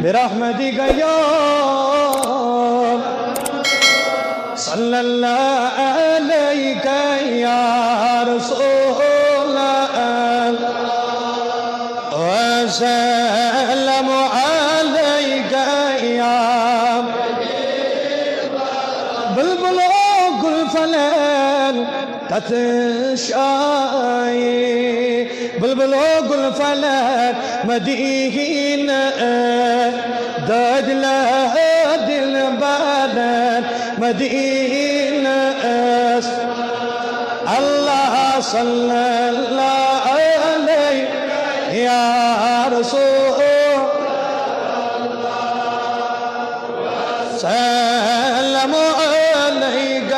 برحمتك يا صلى الله عليك يا رسول الله وسلم عليك يا بلبل قل فلان تتشاي بلبل قل فلان مدينة دجلة دل بدن مدينة الله صلى الله عليه يا رسول سلام عليك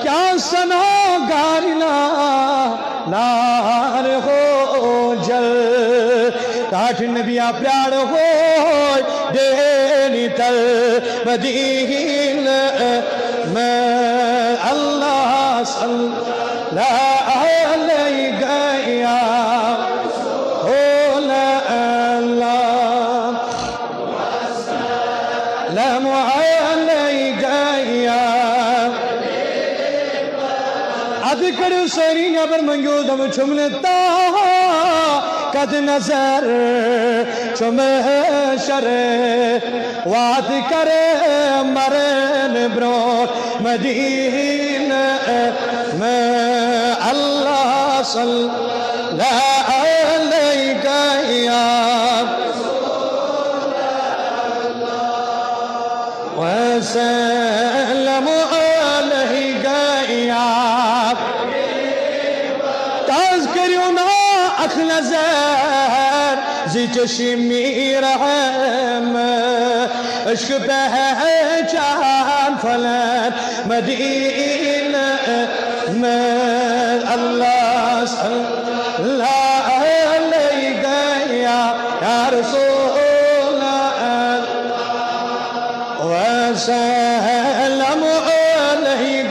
کیا سنا گارنا لار ہو جل کاٹ نبیا پیار ہو دینی تل مدینہ میں اللہ صلی اللہ علیہ یا رسول اللہ سلام علیہ یا اذکر سرین ابر منگو دم چھملتا قد نظر چم شر واد کرے مرن برو مدینہ میں اللہ صلی اللہ علیہ یا وسلم علیہ یا تذکریونا اخنزر زی چشمی رحم عشق پہچان فلن مدینہ میں اللہ صلی اللہ علیہ یا رسول اللہ وسلم علیہ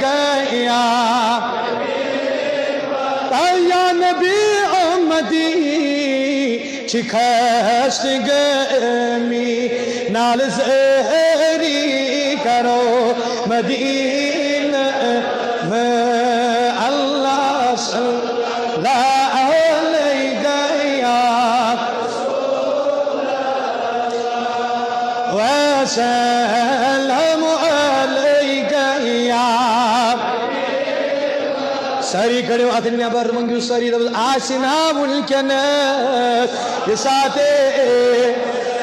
یا نبی امتی چکھست گمی نال زہری کرو مدینہ میں اللہ صلی اللہ علیہ یا وسلم علیہ یا ساری کڑیو آتن میں ابر منگیو ساری دبز آسنا ملکنت یہ ساتے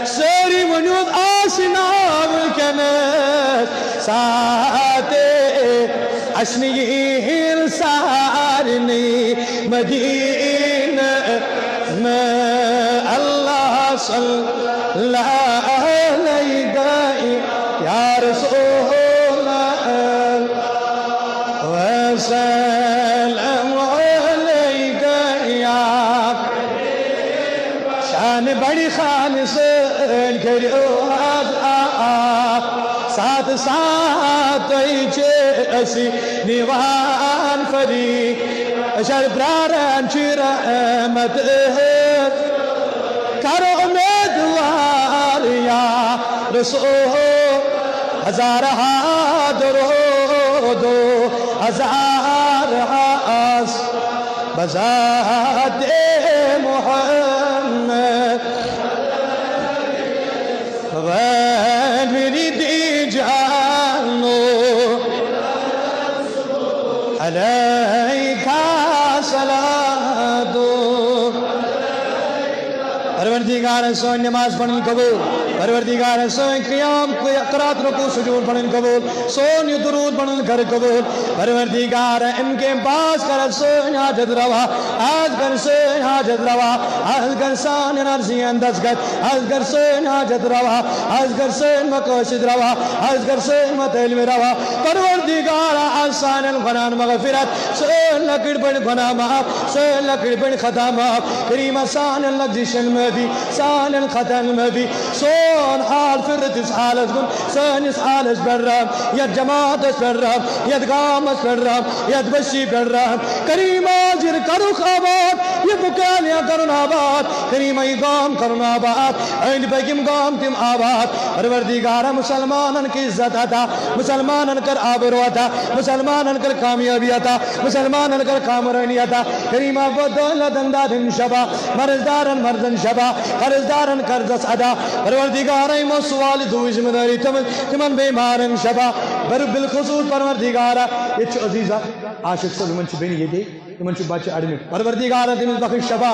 ساری منیوز آسنا ملکنت ساتے اشنیل سارنی مدینہ میں اللہ صلی اللہ علیہ یا رسول اللہ وسلم علیہ یا شان بڑی خالص کریو ساتھ ساتھ ایچے اسی نیوان فریق اشار برارن چی رحمت کرو امیدوار یا رسول ہزار درود ہزار آس بذات محمد میری دی جانو علیکہ صلاۃ پروردگار سوئن نماز پڑھن قبول پروردگار سوئن قیام قرات رکوع سجود پڑھن قبول سوئن درود پڑھن کر قبول پروردگار ان کے پاس کر سوئن حاجت روا آج کر سوئن حاجت روا آج کر سان نرسی اندسگت آج کر سوئن حاجت روا آج کر سوئن مقصد روا آج کر سوئن متعلم روا پروردگار آسان الغنان مغفرت سوئن لکڑ پڑھ گناہ معاف سوئن لکڑ پڑھ خطا معاف کریم آسان لگزشن میں ما في سان ختن ما في صون حال فرت حالتكم سانس حالس برام يد جماعت برام يد قامس برام يد بشي برام كريم آجر كروخ آباد يبكال يا كرن آباد كريم ايقام كرن آباد عين بگم قام تم آباد پروردگارہ مسلمانن کی عزت عطا مسلمانن کر آبرو عطا مسلمانن کر کامیابی عطا مسلمانن کر کامرانی عطا کریم آباد دولتن دادن شبا مرزدارن مرزن شبا قرضدارن قرضس عطا پروردگارہ مو سوال دو ذمہ داری تمن بیمارن شبا بالخصوص پروردگارہ یہ چھ عزیزہ عاشق صلی من چھ بینی یہ دے تمن چھ بچ اڈمٹ پروردگارہ تمن بخش شبا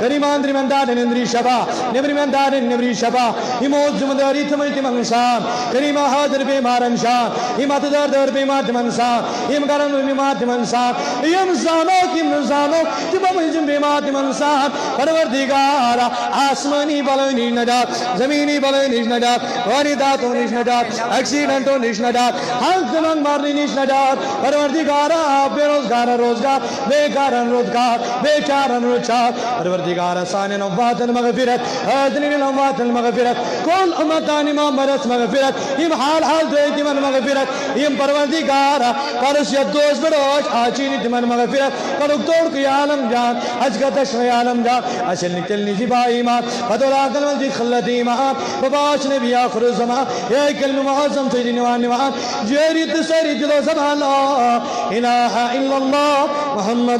کریم اندری من دادن اندری شبا نبری من دادن نبری شبا یہ موت ذمہ داری تمن شان کریم حاضر بیمارن شان یہ متدار در بیمار تمن شان یہ گرم بیمار تمن شان یہ زانو تمن بیمار تمن شان پروردگارہ آسمانی بلونی نجات زمینی بلونی نجات وارداتوں نش نجات ایکسیڈنٹوں نش نجات حق تمن مارنی نش نجات پروردگارہ بے روزگار بیکارن روزگار بیچارن روزگار پروردگارہ سانن امواتن مغفرت حاضرین امواتن مغفرت کل امتان امام برس مغفرت یم حال دوی تمن مغفرت یم پروردگارہ پرس یدوش بروش آچینی تمن مغفرت کلوک توڑ کی عالم جان حج کا تشوی عالم جان اشلنی تلنی زبا ایمان فدولا قلم جی خلط ایمان بباش نبی آخر الزمان یا کلم معظم تجی نوان نوان جیری تسری دلو زمان لا الہ الا اللہ محمد